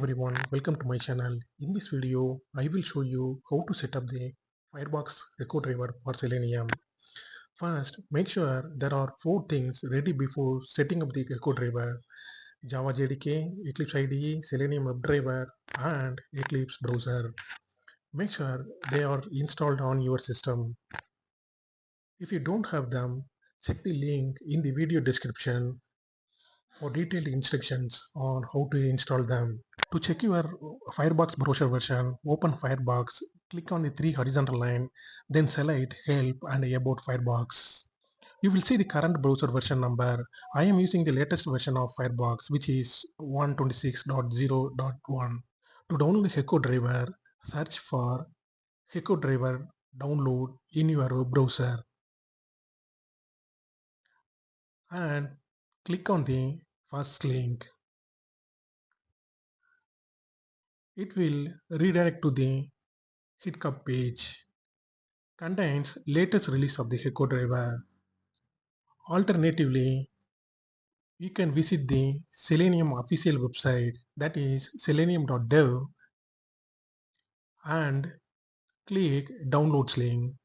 everyone, welcome to my channel. In this video, I will show you how to set up the Firefox Gecko driver for Selenium. First, make sure there are 4 things ready before setting up the Gecko driver: Java JDK, Eclipse IDE, Selenium WebDriver, and Eclipse browser. Make sure they are installed on your system. If you don't have them, check the link in the video description for detailed instructions on how to install them. To check your Firefox browser version, open Firefox, click on the 3 horizontal line, then select Help and About Firefox. You will see the current browser version number. I am using the latest version of Firefox, which is 126.0.1. To download the Gecko driver, search for Gecko driver download in your web browser and click on the first link. It will redirect to the GitHub page. Contains latest release of the Gecko driver. Alternatively, you can visit the Selenium official website, that is selenium.dev, and click downloads link.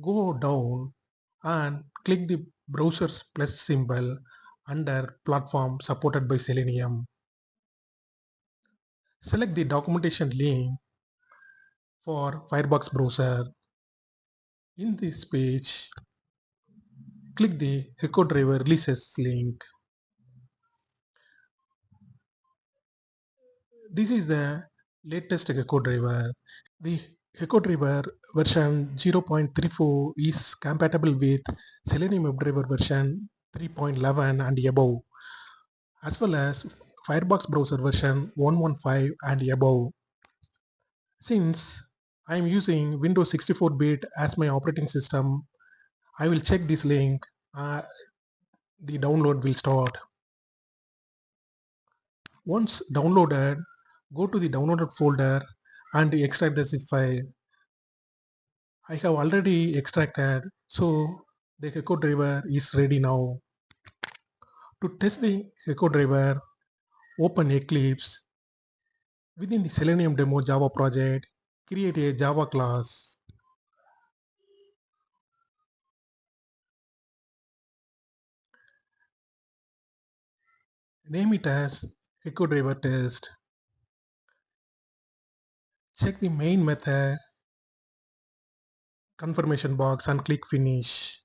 Go down and click the browser's plus symbol under platform supported by Selenium. Select the documentation link for Firefox browser. In this page, click the Gecko driver releases link. This is the latest Gecko driver. The Gecko driver version 0.34 is compatible with Selenium WebDriver version 3.11 and above, as well as Firefox browser version 1.15 and above. Since I am using Windows 64-bit as my operating system, I will check this link. The download will start. Once downloaded, go to the downloaded folder and extract the zip file. I have already extracted, so the Gecko driver is ready now. To test the Gecko driver, open Eclipse. Within the Selenium demo Java project, create a Java class. Name it as Gecko driver test. Check the main method confirmation box and click finish.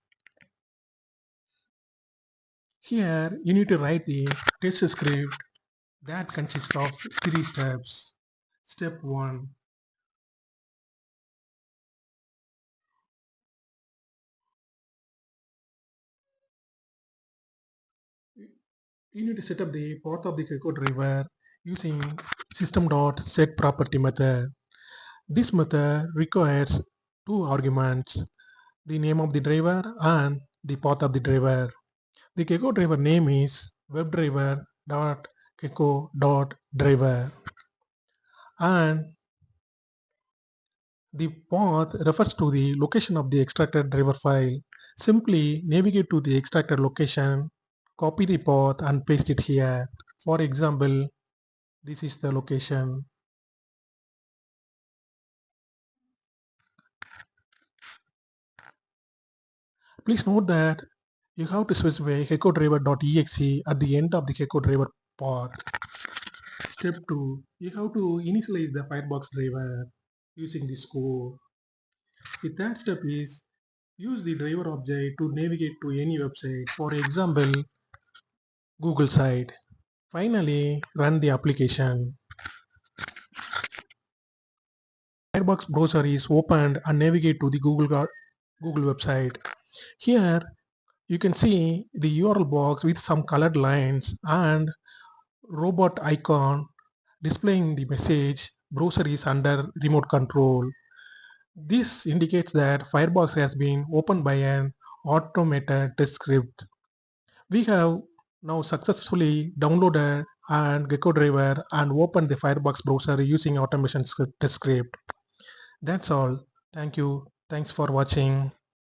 Here you need to write the test script that consists of 3 steps. Step 1. You need to set up the path of the Gecko driver using system.setProperty method. This method requires 2 arguments, the name of the driver and the path of the driver. The Gecko driver name is webdriver.gecko.driver, and the path refers to the location of the extracted driver file. Simply navigate to the extracted location, copy the path and paste it here. For example, this is the location. Please note that you have to specify geckodriver.exe at the end of the Gecko driver path. Step 2. You have to initialize the Firefox driver using this code. The third step is use the driver object to navigate to any website, for example, Google site. Finally, run the application. Firefox browser is opened and navigate to the Google website. Here you can see the URL box with some colored lines and robot icon displaying the message browser is under remote control. This indicates that Firefox has been opened by an automated test script. We have now successfully downloaded and Gecko driver and opened the Firefox browser using automation test script. That's all. Thank you. Thanks for watching.